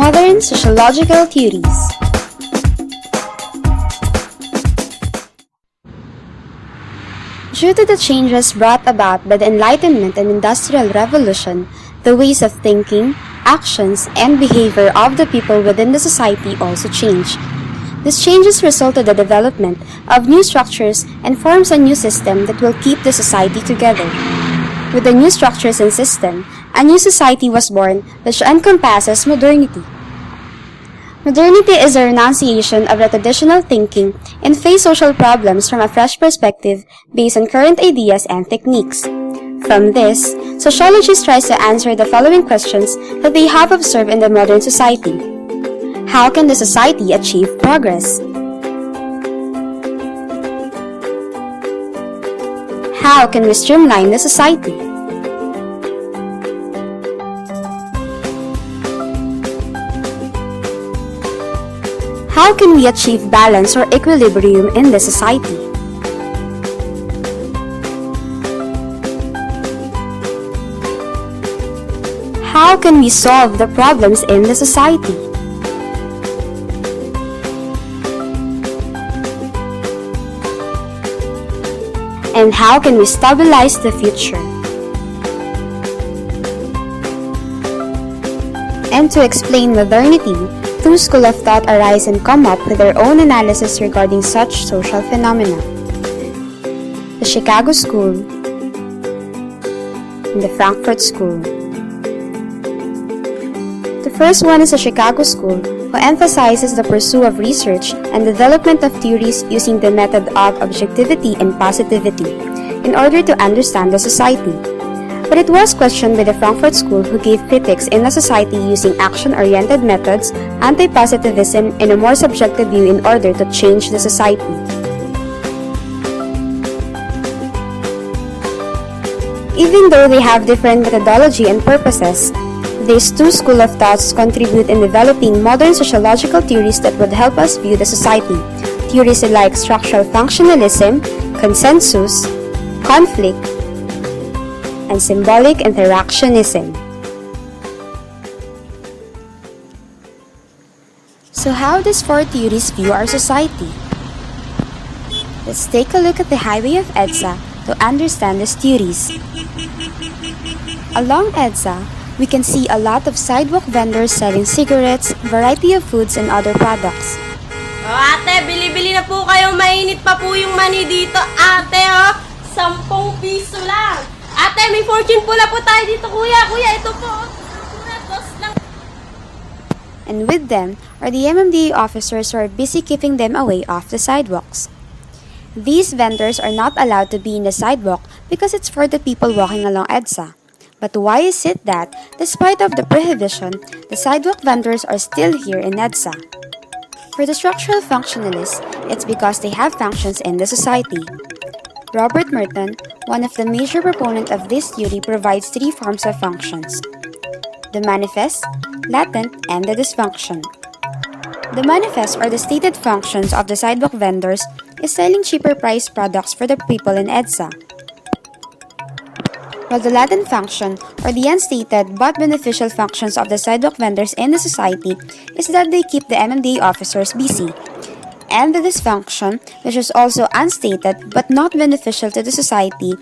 Modern sociological theories. Due to the changes brought about by the Enlightenment and Industrial Revolution, the ways of thinking, actions, and behavior of the people within the society also changed. These changes resulted in the development of new structures and forms a new system that will keep the society together. With the new structures and system, a new society was born which encompasses modernity. Modernity is a renunciation of the traditional thinking and face social problems from a fresh perspective based on current ideas and techniques. From this, sociologists try to answer the following questions that they have observed in the modern society. How can the society achieve progress? How can we streamline the society? How can we achieve balance or equilibrium in the society? How can we solve the problems in the society? And how can we stabilize the future? And to explain modernity, two schools of thought arise and come up with their own analysis regarding such social phenomena. The Chicago School and the Frankfurt School. The first one is the Chicago School, who emphasizes the pursuit of research and development of theories using the method of objectivity and positivity in order to understand the society. But it was questioned by the Frankfurt School, who gave critics in the society using action-oriented methods, anti-positivism, and a more subjective view in order to change the society. Even though they have different methodology and purposes, these two schools of thoughts contribute in developing modern sociological theories that would help us view the society. Theories like structural functionalism, consensus, conflict, and symbolic interactionism. So how does four theories view our society? Let's take a look at the highway of EDSA to understand these theories. Along EDSA, we can see a lot of sidewalk vendors selling cigarettes, variety of foods, and other products. Oh, ate, bili-bili na po kayo. Mainit pa po yung money dito. Ate, 10 piso lang. Ate, may fortune pula po tayo dito, kuya. Kuya, ito po. And with them are the MMDA officers who are busy keeping them away off the sidewalks. These vendors are not allowed to be in the sidewalk because it's for the people walking along EDSA. But why is it that, despite of the prohibition, the sidewalk vendors are still here in EDSA? For the structural functionalists, it's because they have functions in the society. Robert Merton, one of the major proponents of this theory, provides three forms of functions: the manifest, latent, and the dysfunction. The manifest, or the stated functions of the sidewalk vendors, is selling cheaper priced products for the people in EDSA. While the latent function, or the unstated but beneficial functions of the sidewalk vendors in the society, is that they keep the MMDA officers busy. And the dysfunction, which is also unstated but not beneficial to the society,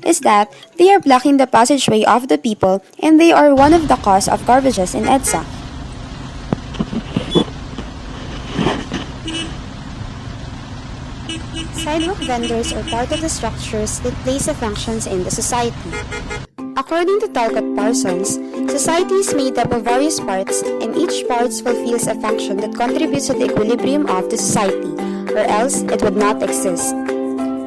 is that they are blocking the passageway of the people and they are one of the cause of garbages in EDSA. Sidewalk vendors are part of the structures that place the functions in the society. According to Talcott Parsons, society is made up of various parts, and each part fulfills a function that contributes to the equilibrium of the society, or else it would not exist.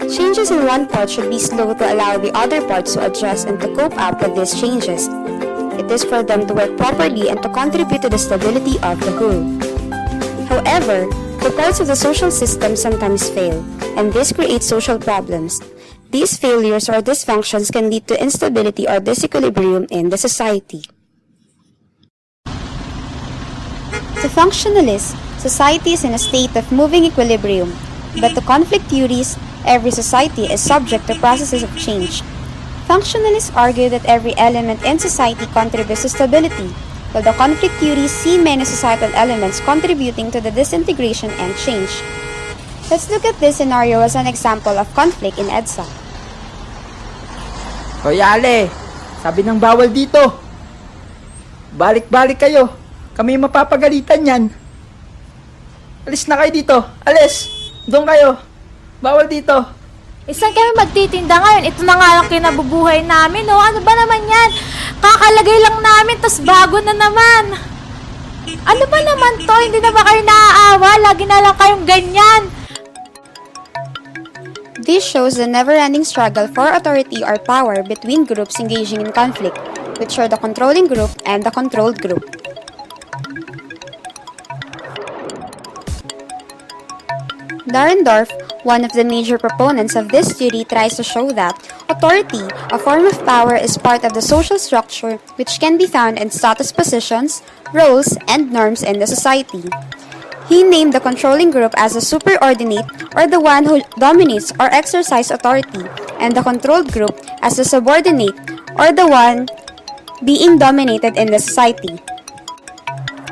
Changes in one part should be slow to allow the other parts to adjust and to cope up with these changes. It is for them to work properly and to contribute to the stability of the whole. However, the parts of the social system sometimes fail, and this creates social problems. These failures or dysfunctions can lead to instability or disequilibrium in the society. To functionalists, society is in a state of moving equilibrium, but to conflict theories, every society is subject to processes of change. Functionalists argue that every element in society contributes to stability, while the conflict theories see many societal elements contributing to the disintegration and change. Let's look at this scenario as an example of conflict in EDSA. Hoy Ale, sabi ng bawal dito. Balik-balik kayo. Kami mapapagalitan yan. Alis na kayo dito. Alis! Doon kayo. Bawal dito. Saan kami magtitinda ngayon? Ito na nga lang kinabubuhay namin, oh. Ano ba naman yan? Kakalagay lang namin, tas bago na naman. Ano ba naman to? Hindi na ba kayo naaawa? Lagi na lang kayong ganyan. This shows the never-ending struggle for authority or power between groups engaging in conflict, which are the controlling group and the controlled group. Dahrendorf, one of the major proponents of this theory, tries to show that authority, a form of power, is part of the social structure which can be found in status positions, roles, and norms in the society. He named the controlling group as the superordinate, or the one who dominates or exercises authority, and the controlled group as the subordinate, or the one being dominated in the society.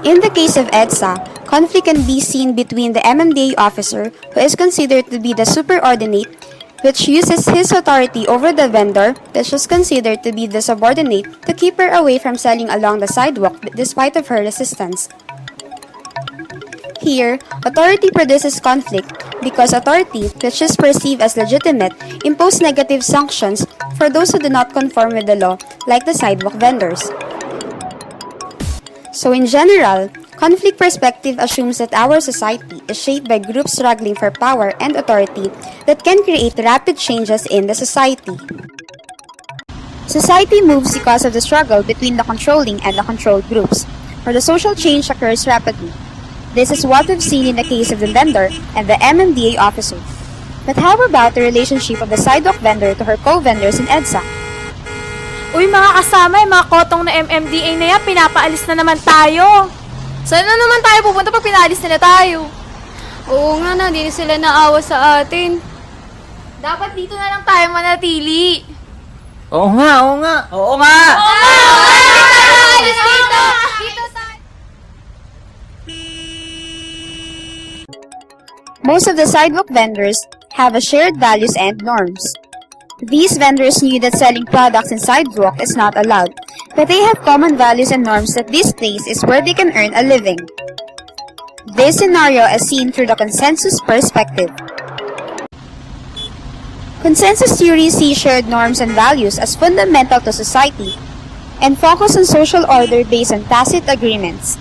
In the case of EDSA, conflict can be seen between the MMDA officer, who is considered to be the superordinate, which uses his authority over the vendor, which is considered to be the subordinate, to keep her away from selling along the sidewalk despite of her resistance. Here, authority produces conflict because authority, which is perceived as legitimate, imposes negative sanctions for those who do not conform with the law, like the sidewalk vendors. So in general, conflict perspective assumes that our society is shaped by groups struggling for power and authority that can create rapid changes in the society. Society moves because of the struggle between the controlling and the controlled groups, where the social change occurs rapidly. This is what we've seen in the case of the vendor and the MMDA officer. But how about the relationship of the sidewalk vendor to her co-vendors in EDSA? Uy mga kasama, yung mga kotong na MMDA na yan, pinapaalis na naman tayo. Saan na naman tayo pupunta pag pinalis na tayo? Oo nga na, di na sila naawa sa atin. Dapat dito na lang tayo manatili. Oo nga, oo nga. Oo nga! Alis dito! Most of the sidewalk vendors have a shared values and norms. These vendors knew that selling products in sidewalk is not allowed, but they have common values and norms that this place is where they can earn a living. This scenario is seen through the consensus perspective. Consensus theory sees shared norms and values as fundamental to society and focus on social order based on tacit agreements.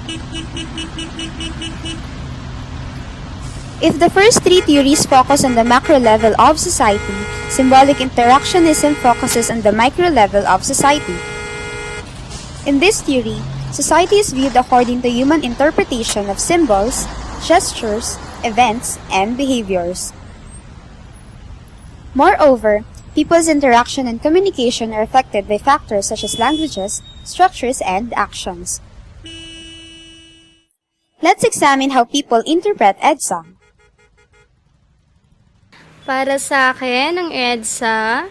If the first three theories focus on the macro level of society, symbolic interactionism focuses on the micro level of society. In this theory, society is viewed according to human interpretation of symbols, gestures, events, and behaviors. Moreover, people's interaction and communication are affected by factors such as languages, structures, and actions. Let's examine how people interpret EDSA. Para sa akin, ang EDSA,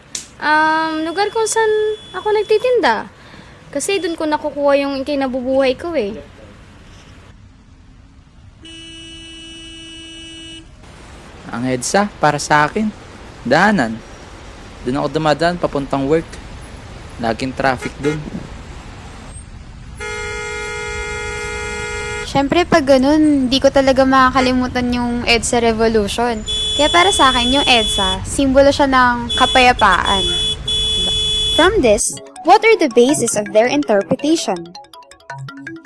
lugar kung saan ako nagtitinda. Kasi doon ko nakukuha yung kinabubuhay ko eh. Ang EDSA, para sa akin, daanan. Doon ako dumadaan papuntang work. Laging traffic doon. Siyempre, pag ganun, hindi ko talaga makakalimutan yung EDSA Revolution. Kaya para sa akin, yung EDSA, simbolo siya ng kapayapaan. From this, what are the basis of their interpretation?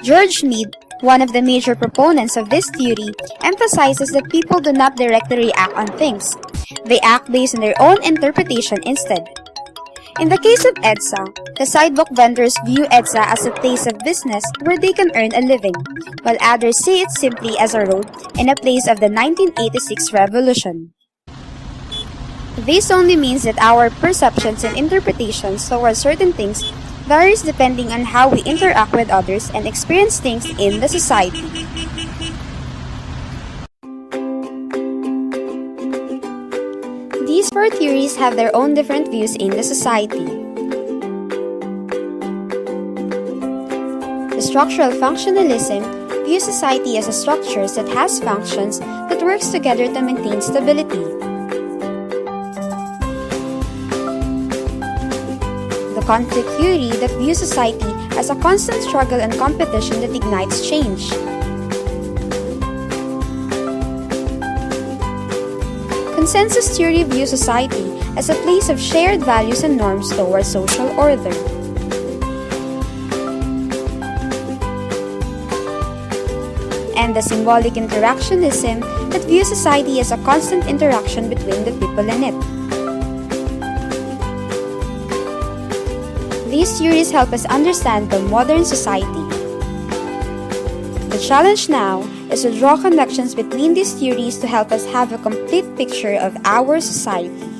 George Mead, one of the major proponents of this theory, emphasizes that people do not directly react on things. They act based on their own interpretation instead. In the case of EDSA, the sidewalk vendors view EDSA as a place of business where they can earn a living, while others see it simply as a road and a place of the 1986 revolution. This only means that our perceptions and interpretations towards certain things varies depending on how we interact with others and experience things in the society. These four theories have their own different views in the society. The structural functionalism views society as a structure that has functions that works together to maintain stability. The conflict theory that views society as a constant struggle and competition that ignites change. Consensus theory views society as a place of shared values and norms towards social order. And the symbolic interactionism that views society as a constant interaction between the people in it. These theories help us understand the modern society. The challenge now is to draw connections between these theories to help us have a complete picture of our society.